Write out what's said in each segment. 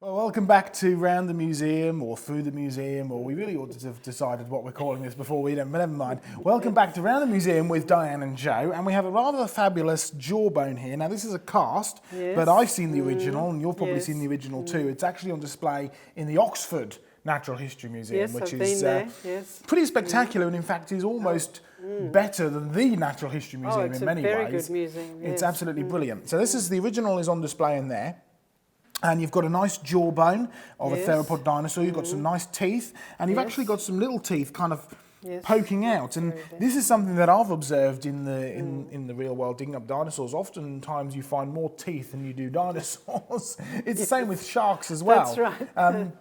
Well, welcome back to Round the Museum, or Through the Museum, or we really ought to have decided what we're calling this before we don't, but never mind. Welcome back to Round the Museum with Diane and Joe, and we have a rather fabulous jawbone here. Now, this is a cast, but I've seen the original, and you've probably seen the original too. It's actually on display in the Oxford Natural History Museum, which is pretty spectacular, and in fact is almost better than the Natural History Museum in many ways. It's a very good museum, yes. It's absolutely brilliant. So this is the original is on display in there. And you've got a nice jawbone of a theropod dinosaur. You've got some nice teeth, and you've actually got some little teeth kind of poking out. And this is something that I've observed in the real world, digging up dinosaurs. Oftentimes you find more teeth than you do dinosaurs. It's the same with sharks as well. That's right.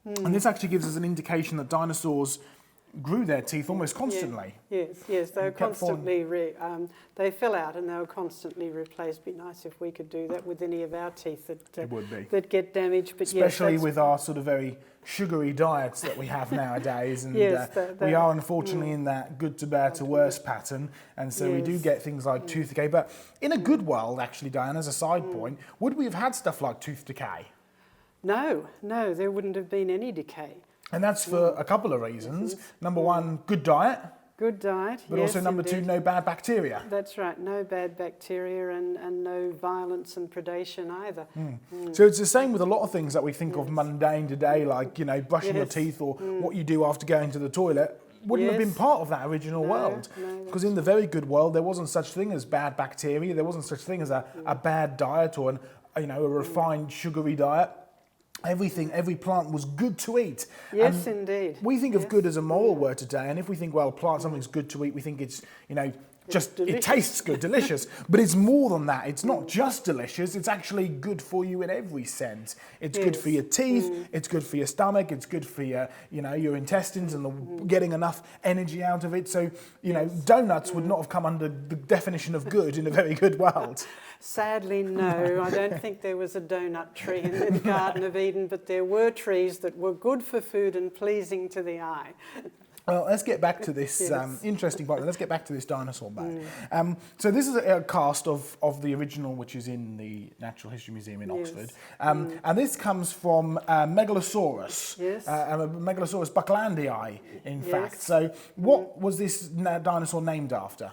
And this actually gives us an indication that dinosaurs grew their teeth almost constantly. Yes, they were constantly, they fell out and they were constantly replaced. It'd be nice if we could do that with any of our teeth that get damaged. But especially with our sort of very sugary diets that we have nowadays. And we are unfortunately in that good to bad to worse pattern. And so we do get things like tooth decay. But in a good world, actually, Diane, as a side point, would we have had stuff like tooth decay? No, there wouldn't have been any decay. And that's for a couple of reasons. Number one, good diet. Good diet, but also number two, no bad bacteria. That's right, no bad bacteria and no violence and predation either. So it's the same with a lot of things that we think of mundane today, like, you know, brushing your teeth or what you do after going to the toilet. Wouldn't have been part of that original world. Because in the very good world, there wasn't such thing as bad bacteria. There wasn't such thing as a bad diet or a refined sugary diet. Everything, every plant was good to eat. Yes, indeed. We think of good as a moral word today, and if we think, well, something's good to eat, we think it's, just it tastes good, delicious. But it's more than that. It's not just delicious, it's actually good for you in every sense. It's good for your teeth, it's good for your stomach, it's good for your, your intestines and getting enough energy out of it. So, donuts would not have come under the definition of good in a very good world. Sadly, no. I don't think there was a donut tree in the Garden of Eden, but there were trees that were good for food and pleasing to the eye. Well, let's get back to this interesting part. Let's get back to this dinosaur bone. So this is a cast of the original, which is in the Natural History Museum in Oxford. And this comes from Megalosaurus, Megalosaurus bucklandii, in fact. So what was this dinosaur named after?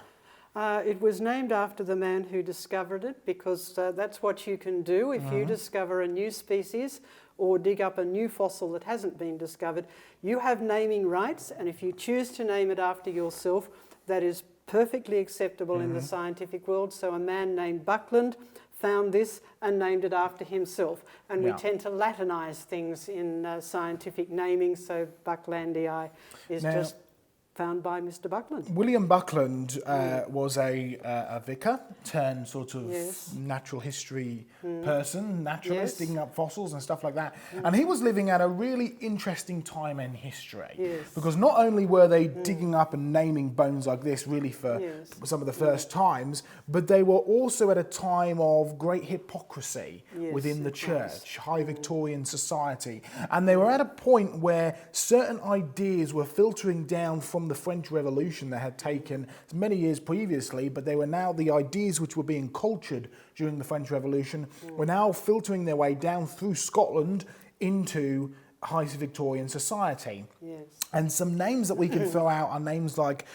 It was named after the man who discovered it, because that's what you can do if you discover a new species or dig up a new fossil that hasn't been discovered. You have naming rights, and if you choose to name it after yourself, that is perfectly acceptable in the scientific world. So a man named Buckland found this and named it after himself. And we tend to Latinize things in scientific naming, so Bucklandii is just found by Mr. Buckland. William Buckland was a vicar turned sort of natural history person, naturalist, digging up fossils and stuff like that. And he was living at a really interesting time in history. Because not only were they digging up and naming bones like this really for some of the first times, but they were also at a time of great hypocrisy within the church, high Victorian society. And they were at a point where certain ideas were filtering down from the French Revolution that had taken many years previously, but they were now the ideas which were being cultured during the French Revolution were now filtering their way down through Scotland into high Victorian society. And some names that we can throw out are names like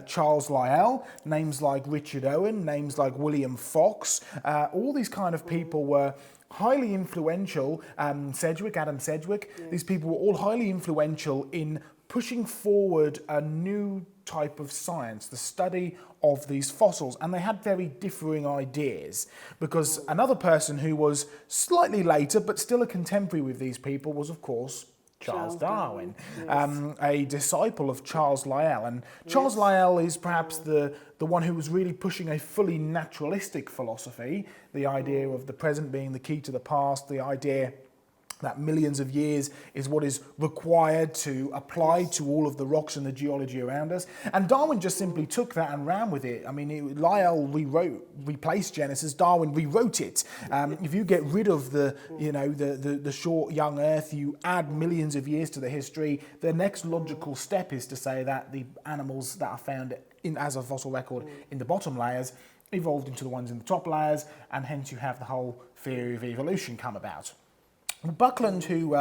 Charles Lyell, names like Richard Owen, names like William Fox. All these kind of people were highly influential. Adam Sedgwick, these people were all highly influential in pushing forward a new type of science, the study of these fossils. And they had very differing ideas, because another person who was slightly later but still a contemporary with these people was, of course, Charles Darwin, a disciple of Charles Lyell. And Charles Lyell is perhaps the one who was really pushing a fully naturalistic philosophy, the idea of the present being the key to the past, the idea that millions of years is what is required to apply to all of the rocks and the geology around us. And Darwin just simply took that and ran with it. I mean, Lyell replaced Genesis, Darwin rewrote it. If you get rid of the short young Earth, you add millions of years to the history, the next logical step is to say that the animals that are found as a fossil record in the bottom layers evolved into the ones in the top layers, and hence you have the whole theory of evolution come about. Buckland, who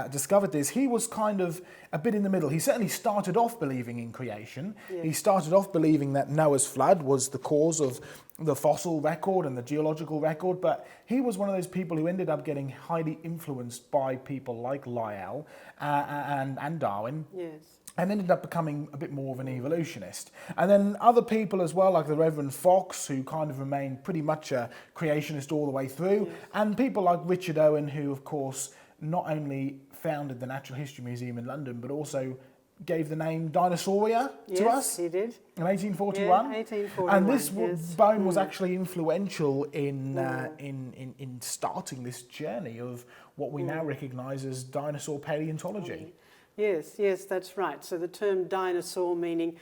discovered this, he was kind of a bit in the middle. He certainly started off believing in creation. Yeah. He started off believing that Noah's flood was the cause of the fossil record and the geological record, but he was one of those people who ended up getting highly influenced by people like Lyell and Darwin. Yes. And ended up becoming a bit more of an evolutionist. And then other people as well, like the Reverend Fox, who kind of remained pretty much a creationist all the way through. Yes. And people like Richard Owen, who, of course, not only founded the Natural History Museum in London, but also gave the name Dinosauria to us. Yes, he did. In 1841. Yeah, 1841. And this bone was actually influential in starting this journey of what we now recognise as dinosaur paleontology. Yes, yes, that's right. So the term dinosaur meaning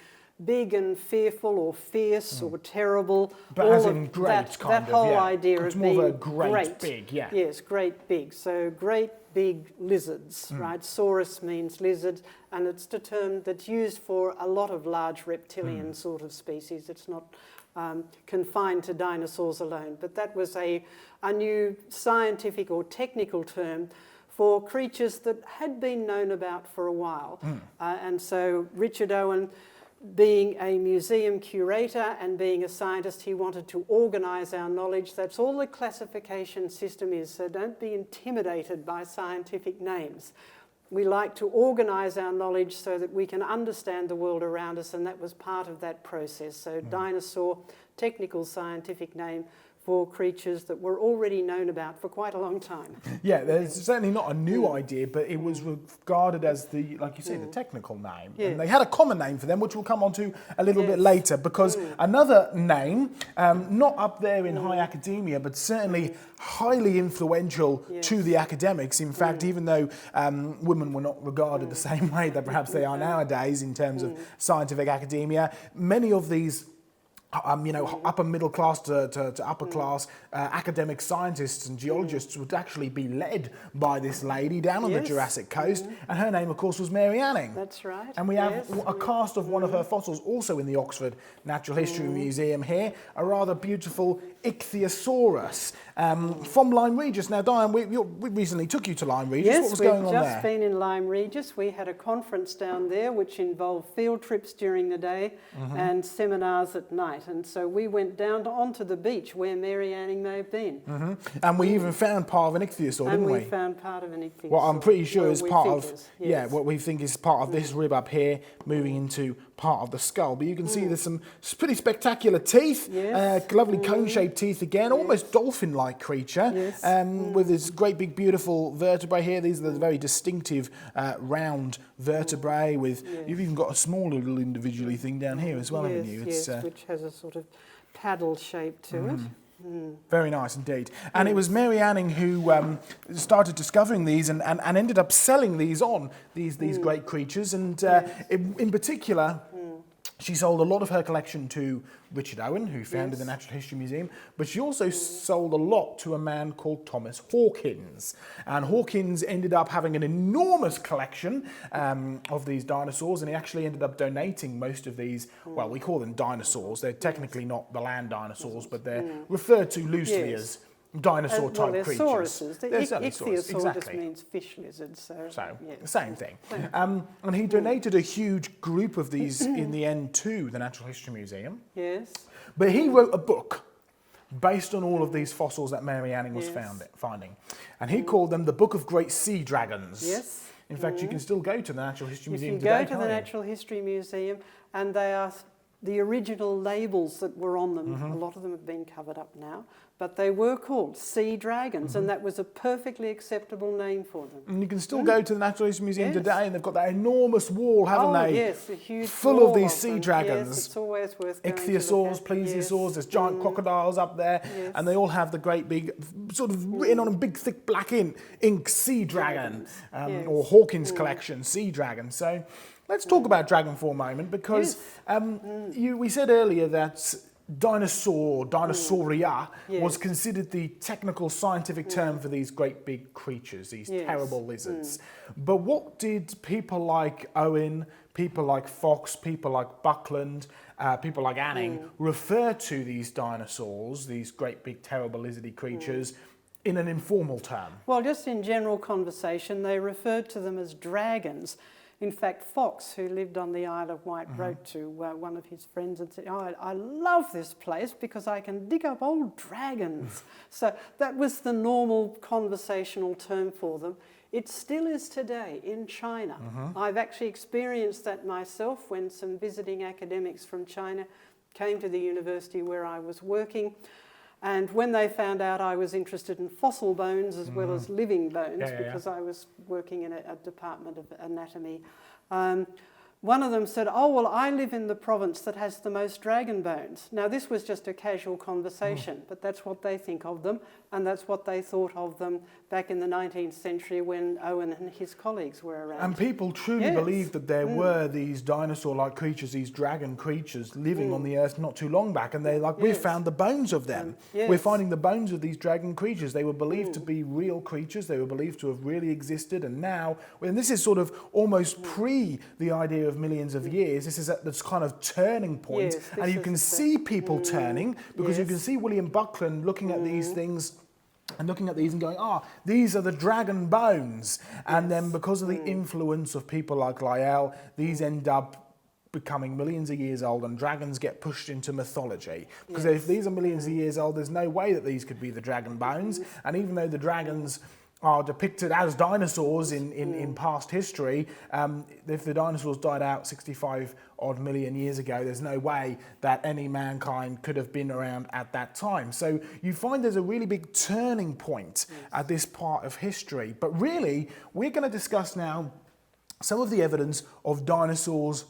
big and fearful or fierce or terrible. But as in great, that whole idea it's of more being of a great big, yeah. Yes, great big. So great big lizards, right? Saurus means lizard, and it's a term that's used for a lot of large reptilian sort of species. It's not confined to dinosaurs alone. But that was a new scientific or technical term for creatures that had been known about for a while. And so Richard Owen, being a museum curator and being a scientist, he wanted to organise our knowledge. That's all the classification system is, so don't be intimidated by scientific names. We like to organise our knowledge so that we can understand the world around us, and that was part of that process. So dinosaur, technical scientific name for creatures that were already known about for quite a long time. Yeah, there's certainly not a new idea, but it was regarded as the, like you say, the technical name. Yes. And they had a common name for them, which we'll come on to a little bit later, because another name, not up there in high academia, but certainly highly influential to the academics. In fact, even though women were not regarded the same way that perhaps they are nowadays in terms of scientific academia, many of these upper middle class to upper class academic scientists and geologists would actually be led by this lady down on the Jurassic coast, and her name, of course, was Mary Anning. That's right. And we have a cast of one of her fossils also in the Oxford Natural History Museum here, a rather beautiful Ichthyosaurus from Lyme Regis. Now, Diane, we recently took you to Lyme Regis. Yes, what was going on there? We've just been in Lyme Regis. We had a conference down there which involved field trips during the day and seminars at night. And so we went down onto the beach where Mary Anning may have been. And we even found part of an ichthyosaur, didn't we? And we found part of an ichthyosaur. What I'm pretty sure is part of, yes. what we think is part of this rib up here, moving into part of the skull. But you can see there's some pretty spectacular teeth, lovely cone-shaped teeth again, almost dolphin-like creature, with this great big beautiful vertebrae here. These are the very distinctive round vertebrae with, you've even got a small little individually thing down here as well, haven't you? It's, which has a sort of paddle shape to it. Very nice indeed. And it was Mary Anning who started discovering these and ended up selling these on, these great creatures. And in particular, she sold a lot of her collection to Richard Owen, who founded the Natural History Museum, but she also sold a lot to a man called Thomas Hawkins. And Hawkins ended up having an enormous collection of these dinosaurs, and he actually ended up donating most of these, well, we call them dinosaurs. They're technically not the land dinosaurs, but they're referred to loosely as dinosaur-type creatures. Sauruses. The ichthyosaur just exactly. means fish lizards. So same thing. And he donated a huge group of these in the end to the Natural History Museum. Yes. But he wrote a book based on all of these fossils that Mary Anning was finding. And he called them the Book of Great Sea Dragons. Yes. In fact, you can still go to the Natural History Museum today, You go to the Natural History Museum, and they are the original labels that were on them. A lot of them have been covered up now, but they were called sea dragons, and that was a perfectly acceptable name for them. And you can still go to the Natural History Museum today, and they've got that enormous wall, haven't they? Yes, a huge full wall of these sea dragons. Yes, it's always worth going Ichthyosaurs, to plesiosaurs, there's giant crocodiles up there, and they all have the great big, sort of written on a big thick black ink sea dragon, or Hawkins collection sea dragon. So let's talk about dragon for a moment, because we said earlier that Dinosauria was considered the technical scientific term for these great big creatures, these terrible lizards. But what did people like Owen, people like Fox, people like Buckland, people like Anning refer to these dinosaurs, these great big terrible lizardy creatures, in an informal term? Well, just in general conversation, they referred to them as dragons. In fact, Fox, who lived on the Isle of Wight, wrote to one of his friends and said, "Oh, I love this place because I can dig up old dragons." So that was the normal conversational term for them. It still is today in China. I've actually experienced that myself when some visiting academics from China came to the university where I was working. And when they found out I was interested in fossil bones as well as living bones, because I was working in a department of anatomy, one of them said, "Oh, well, I live in the province that has the most dragon bones." Now, this was just a casual conversation, but that's what they think of them, and that's what they thought of them back in the 19th century when Owen and his colleagues were around. And people truly believed that there were these dinosaur-like creatures, these dragon creatures living on the earth not too long back, and they're like, "We've found the bones of them. We're finding the bones of these dragon creatures." They were believed to be real creatures. They were believed to have really existed, and now, and this is sort of almost pre the idea of millions of years, this is at this kind of turning point, and you can see people turning, because you can see William Buckland looking at these things and looking at these and going, these are the dragon bones. And then because of the influence of people like Lyell, these end up becoming millions of years old, and dragons get pushed into mythology. Because if these are millions of years old, there's no way that these could be the dragon bones. And even though the dragons are depicted as dinosaurs in past history, if the dinosaurs died out 65 odd million years ago, there's no way that any mankind could have been around at that time. So you find there's a really big turning point at this part of history. But really, we're going to discuss now some of the evidence of dinosaurs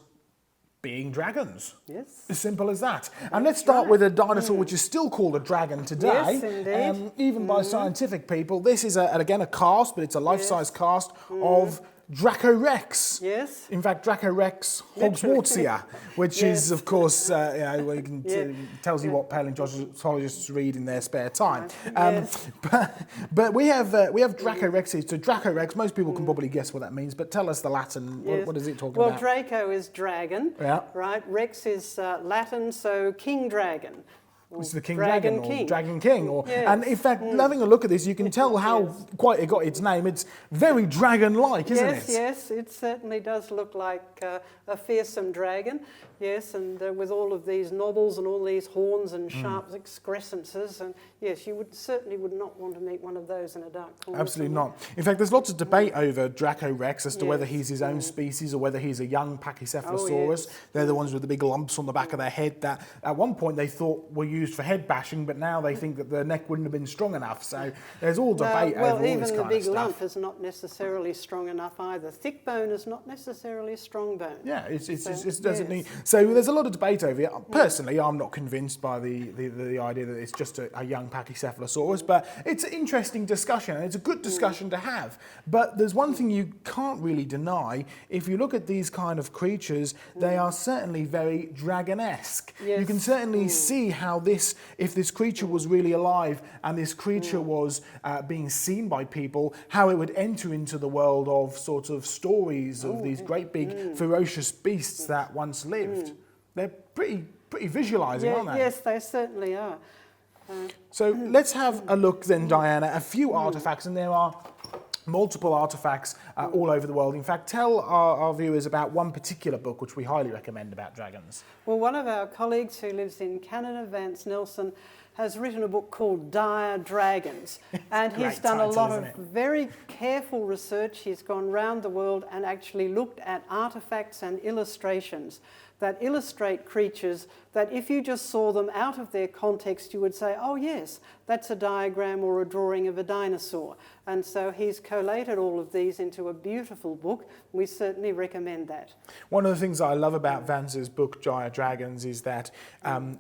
being dragons. Yes. As simple as that. And let's start with a dinosaur which is still called a dragon today. Yes, indeed. Even by scientific people. This is, again, a cast, but it's a life-size cast of Dracorex. Yes. In fact, Dracorex hogswartsia, which is, of course, where you can tells you what paleontologists read in their spare time. But we have Dracorexes. So Dracorex, most people can probably guess what that means, but tell us the Latin. What is it talking about? Well, Draco is dragon, right? Rex is Latin, so king dragon. It's the King Dragon Dragon, King. or Dragon King. And in fact, having a look at this, you can tell how quite it got its name. It's very dragon-like, isn't it? Yes, it certainly does look like a fearsome dragon. Yes, and with all of these knobbles and all these horns and sharp excrescences, and yes, you certainly would not want to meet one of those in a dark corner. Absolutely not. In fact, there's lots of debate over Dracorex as to whether he's his own species or whether he's a young Pachycephalosaurus. They're the ones with the big lumps on the back of their head that at one point they thought were used for head bashing, but now they think that the neck wouldn't have been strong enough. So there's all debate over all this kind of stuff. Well, even the big lump is not necessarily strong enough either. Thick bone is not necessarily strong bone. Yeah, it doesn't need. So there's a lot of debate over it. Personally, I'm not convinced by the idea that it's just a young Pachycephalosaurus, but it's an interesting discussion, and it's a good discussion to have. But there's one thing you can't really deny. If you look at these kind of creatures, they are certainly very dragon-esque. Yes. You can certainly see how if this creature was really alive and this creature was being seen by people, how it would enter into the world of sort of stories of these great big ferocious beasts that once lived. They're pretty visualising, aren't they? Yes, they certainly are. So let's have a look then, Diana, a few artefacts, and there are multiple artefacts all over the world. In fact, tell our viewers about one particular book which we highly recommend about dragons. Well, one of our colleagues who lives in Canada, Vance Nelson, has written a book called Dire Dragons. And he's done a lot of very careful research. He's gone round the world and actually looked at artefacts and illustrations that illustrate creatures that if you just saw them out of their context, you would say, oh yes, that's a diagram or a drawing of a dinosaur. And so he's collated all of these into a beautiful book. We certainly recommend that. One of the things I love about Vance's book, Dire Dragons, is that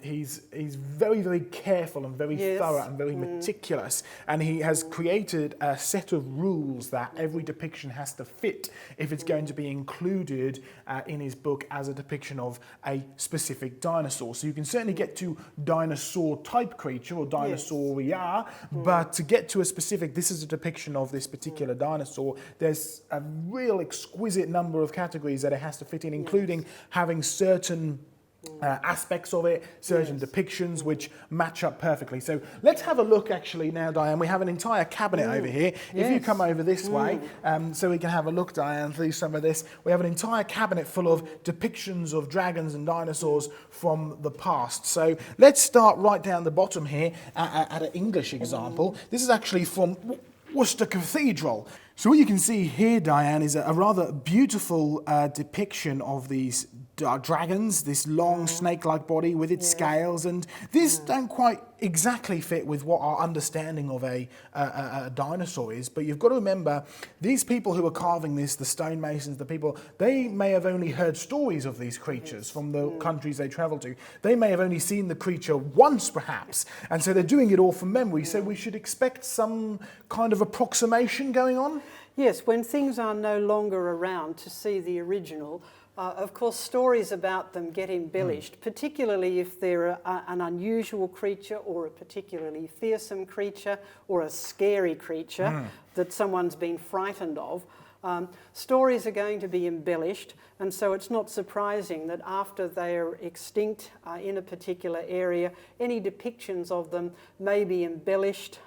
he's very, very careful and very thorough and very meticulous. And he has created a set of rules that every depiction has to fit if it's going to be included in his book as a depiction of a specific dinosaur. So you can certainly get to dinosaur type creature or dinosauria, but to get to a specific, this is a depiction of this particular dinosaur, there's a real exquisite number of categories that it has to fit in, including having certain aspects of it, certain depictions which match up perfectly. So let's have a look actually now, Diane. We have an entire cabinet over here. If you come over this way, so we can have a look, Diane, through some of this. We have an entire cabinet full of depictions of dragons and dinosaurs from the past. So let's start right down the bottom here at an English example. This is actually from Worcester Cathedral. So what you can see here, Diane, is a rather beautiful depiction of these dragons, this long snake-like body with its scales, and these don't quite exactly fit with what our understanding of a dinosaur is, but you've got to remember, these people who are carving this, the stonemasons, the people, they may have only heard stories of these creatures from the countries they travel to. They may have only seen the creature once, perhaps, and so they're doing it all from memory, so we should expect some kind of approximation going on? Yes, when things are no longer around to see the original, of course, stories about them get embellished, particularly if they're an unusual creature or a particularly fearsome creature or a scary creature that someone's been frightened of. Stories are going to be embellished, and so it's not surprising that after they are extinct in a particular area, any depictions of them may be embellished,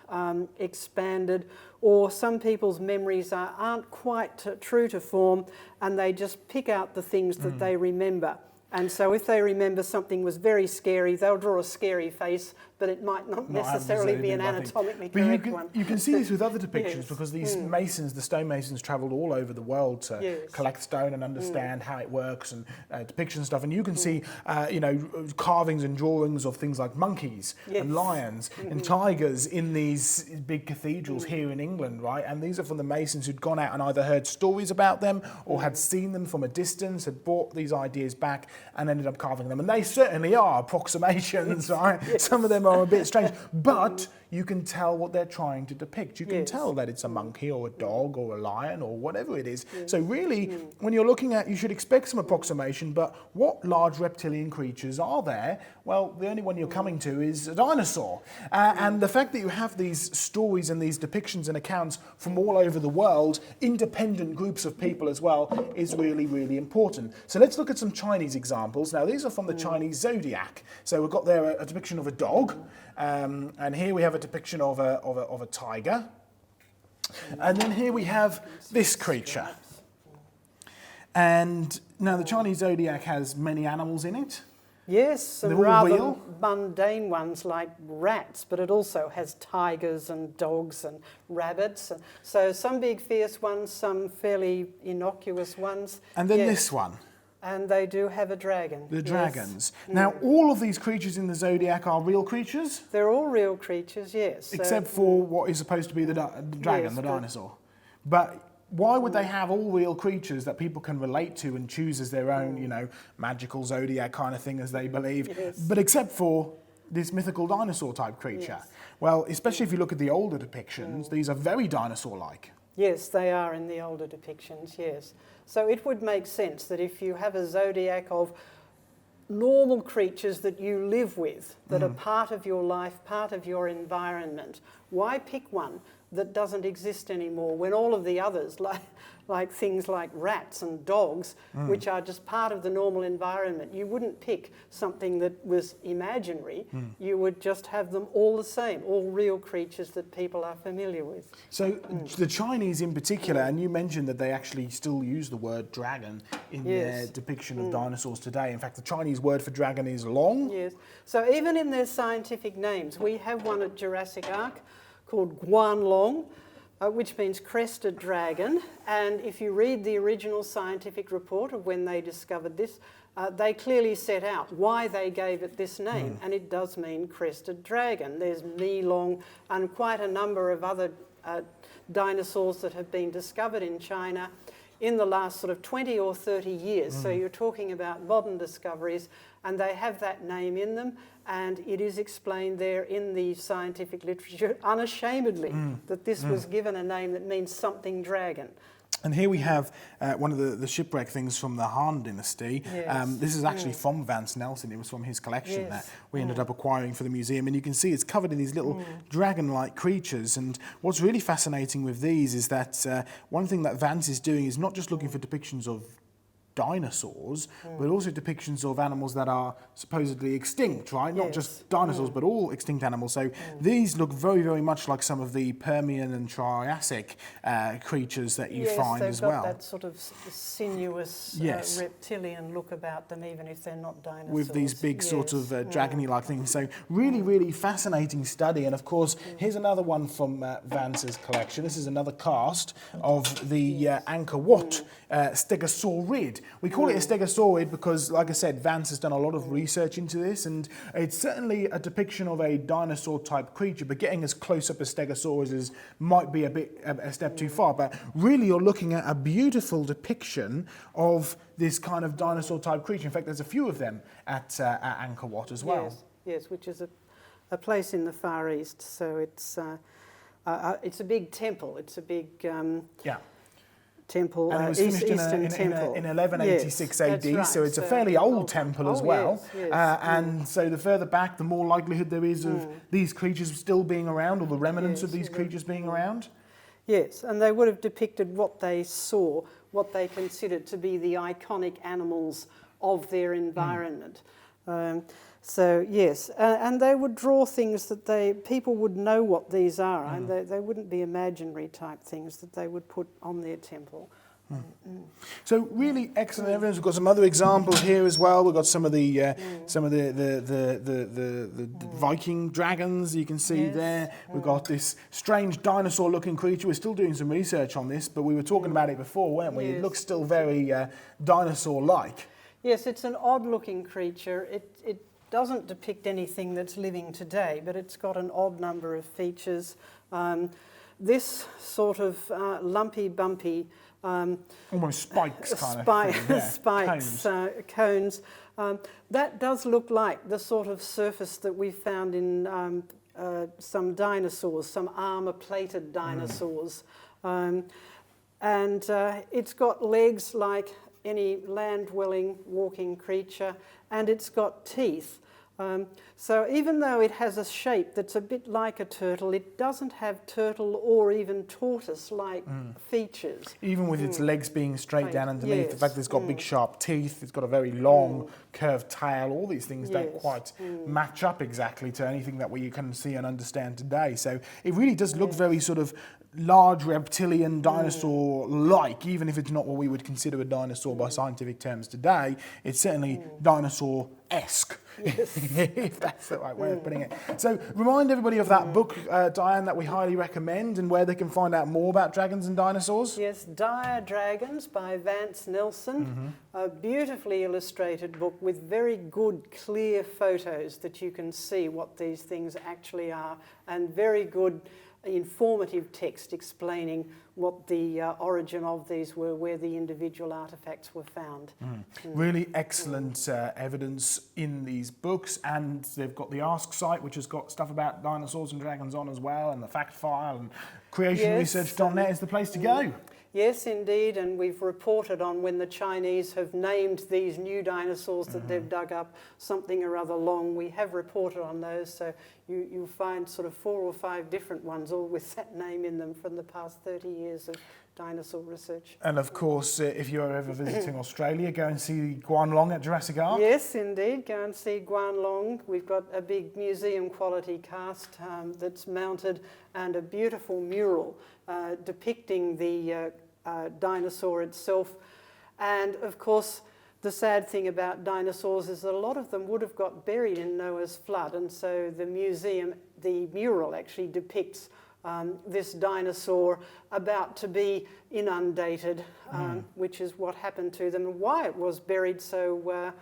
expanded, or some people's memories aren't quite true to form, and they just pick out the things that they remember. And so if they remember something was very scary, they'll draw a scary face, but it might not necessarily be an anatomically correct one. You can see this with other depictions because these masons, the stonemasons, travelled all over the world to collect stone and understand how it works and depiction stuff. And you can see, carvings and drawings of things like monkeys and lions and tigers in these big cathedrals here in England, right? And these are from the masons who'd gone out and either heard stories about them or had seen them from a distance, had brought these ideas back and ended up carving them. And they certainly are approximations, right? Some of them are a bit strange, but you can tell what they're trying to depict. You can tell that it's a monkey or a dog or a lion or whatever it is. So really, when you're looking at, you should expect some approximation, but what large reptilian creatures are there? Well, the only one you're coming to is a dinosaur. And the fact that you have these stories and these depictions and accounts from all over the world, independent groups of people as well, is really, really important. So let's look at some Chinese examples. Now, these are from the Chinese zodiac. So we've got there a depiction of a dog, and here we have a depiction of a tiger. And then here we have this creature. And now the Chinese zodiac has many animals in it. Yes, some rather mundane ones like rats, but it also has tigers and dogs and rabbits. So some big fierce ones, some fairly innocuous ones. And then this one. And they do have a dragon. The dragons. Now, all of these creatures in the zodiac are real creatures? They're all real creatures, yes. Except for what is supposed to be the dragon, the dinosaur. But why would they have all real creatures that people can relate to and choose as their own, magical zodiac kind of thing as they believe? Yes. But except for this mythical dinosaur type creature. Yes. Well, especially if you look at the older depictions, these are very dinosaur-like. Yes, they are in the older depictions, yes. So it would make sense that if you have a zodiac of normal creatures that you live with, that are part of your life, part of your environment, why pick one that doesn't exist anymore when all of the others, like things like rats and dogs, which are just part of the normal environment, you wouldn't pick something that was imaginary. You would just have them all the same, all real creatures that people are familiar with. So the Chinese in particular, and you mentioned that they actually still use the word dragon in their depiction of dinosaurs today. In fact, the Chinese word for dragon is long. Yes. So even in their scientific names, we have one at Jurassic Ark called Guanlong, which means crested dragon. And if you read the original scientific report of when they discovered this, they clearly set out why they gave it this name, and it does mean crested dragon. There's Milong and quite a number of other dinosaurs that have been discovered in China in the last sort of 20 or 30 years. So you're talking about modern discoveries, and they have that name in them, and it is explained there in the scientific literature unashamedly that this was given a name that means something dragon. And here we have one of the shipwreck things from the Han Dynasty. Yes. This is actually from Vance Nelson. It was from his collection that we ended up acquiring for the museum. And you can see it's covered in these little dragon-like creatures. And what's really fascinating with these is that one thing that Vance is doing is not just looking for depictions of dinosaurs, but also depictions of animals that are supposedly extinct, right? Not just dinosaurs, but all extinct animals. So these look very, very much like some of the Permian and Triassic creatures that you find as well. Yes, they've got that sort of sinuous reptilian look about them, even if they're not dinosaurs. With these big sort of dragony-like things. So really, really fascinating study. And of course, here's another one from Vance's collection. This is another cast of the Angkor Wat stegosaurid. We call it a stegosaurid because, like I said, Vance has done a lot of research into this, and it's certainly a depiction of a dinosaur-type creature, but getting as close up as stegosaurs might be a step too far. But really, you're looking at a beautiful depiction of this kind of dinosaur-type creature. In fact, there's a few of them at Angkor Wat as well. Yes, which is a place in the Far East. So it's a big temple. It's a big temple. And it was finished in 1186 AD, right. So it's a fairly old temple as well. And so the further back, the more likelihood there is of these creatures still being around, or the remnants of these creatures being around. Yes, and they would have depicted what they saw, what they considered to be the iconic animals of their environment. So yes, and they would draw things that people would know what these are, and they wouldn't be imaginary type things that they would put on their temple. So really excellent evidence. We've got some other examples here as well. We've got some of the Viking dragons you can see there. We've got this strange dinosaur-looking creature. We're still doing some research on this, but we were talking about it before, weren't we? It looks still very dinosaur-like. Yes, it's an odd-looking creature. It doesn't depict anything that's living today, but it's got an odd number of features. This sort of lumpy, bumpy, almost spikes kind of thing. Yeah. Spikes, cones. That does look like the sort of surface that we found in some dinosaurs, some armour-plated dinosaurs. And it's got legs like any land-dwelling walking creature, and it's got teeth. So even though it has a shape that's a bit like a turtle, it doesn't have turtle or even tortoise-like features. Even with its legs being straight down underneath, the fact that it's got big sharp teeth, it's got a very long curved tail, all these things don't quite match up exactly to anything that we can see and understand today. So it really does look very sort of large reptilian dinosaur-like, even if it's not what we would consider a dinosaur by scientific terms today. It's certainly dinosaur-esque, if that's the right way of putting it. So remind everybody of that book, Diane, that we highly recommend, and where they can find out more about dragons and dinosaurs. Yes, Dire Dragons by Vance Nelson, a beautifully illustrated book with very good, clear photos that you can see what these things actually are, and very good informative text explaining what the origin of these were, where the individual artefacts were found. Really excellent evidence in these books, and they've got the Ask site, which has got stuff about dinosaurs and dragons on as well, and the fact file, and creationresearch.net is the place to go. Yes, indeed, and we've reported on when the Chinese have named these new dinosaurs that they've dug up something or other long. We have reported on those, so you'll find sort of 4 or 5 different ones, all with that name in them from the past 30 years of dinosaur research. And of course, if you're ever visiting Australia, go and see Guan Long at Jurassic Ark. Yes, indeed, go and see Guan Long. We've got a big museum quality cast that's mounted, and a beautiful mural depicting the dinosaur itself. And of course, the sad thing about dinosaurs is that a lot of them would have got buried in Noah's flood, and so the mural actually depicts this dinosaur about to be inundated, which is what happened to them and why it was buried so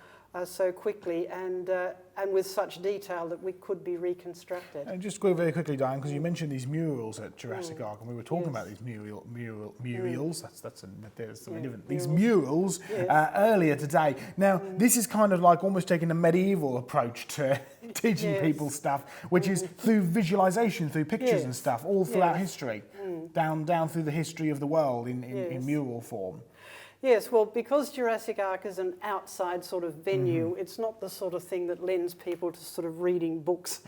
quickly and with such detail that we could be reconstructed. And just go very quickly, Diane, because you mentioned these murals at Jurassic Ark, and we were talking about these murals. There's something different. These murals earlier today. Now, this is kind of like almost taking a medieval approach to teaching people stuff, which is through visualization, through pictures and stuff, all throughout history, down through the history of the world in mural form. Yes, well, because Jurassic Ark is an outside sort of venue, it's not the sort of thing that lends people to sort of reading books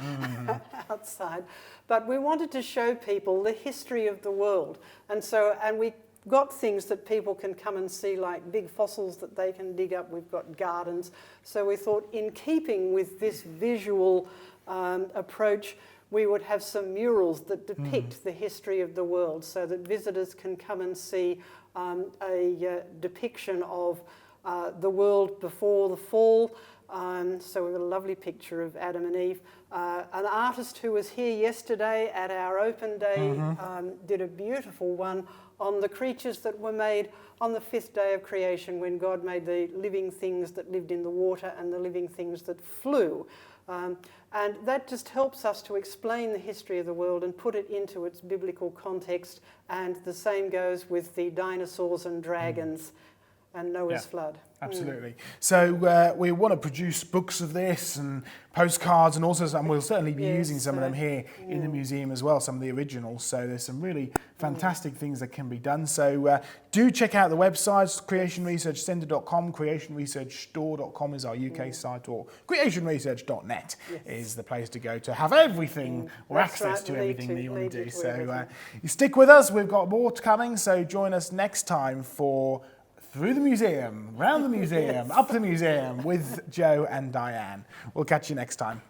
outside. But we wanted to show people the history of the world. And we got things that people can come and see, like big fossils that they can dig up. We've got gardens. So we thought, in keeping with this visual approach, we would have some murals that depict the history of the world, so that visitors can come and see a depiction of the world before the fall. So we've got a lovely picture of Adam and Eve. An artist who was here yesterday at our open day did a beautiful one on the creatures that were made on the 5th day of creation, when God made the living things that lived in the water and the living things that flew. And that just helps us to explain the history of the world and put it into its biblical context. And the same goes with the dinosaurs and dragons and Noah's flood. Absolutely. So we want to produce books of this and postcards and also, and we'll certainly be using some of them here in the museum as well, some of the originals. So there's some really fantastic things that can be done. So do check out the websites, creationresearchcentre.com, creationresearchstore.com is our UK site, or creationresearch.net is the place to go to have everything or access to everything that you want to do. So you stick with us, we've got more coming, so join us next time for Through the Museum, round the museum, up the museum with Joe and Diane. We'll catch you next time.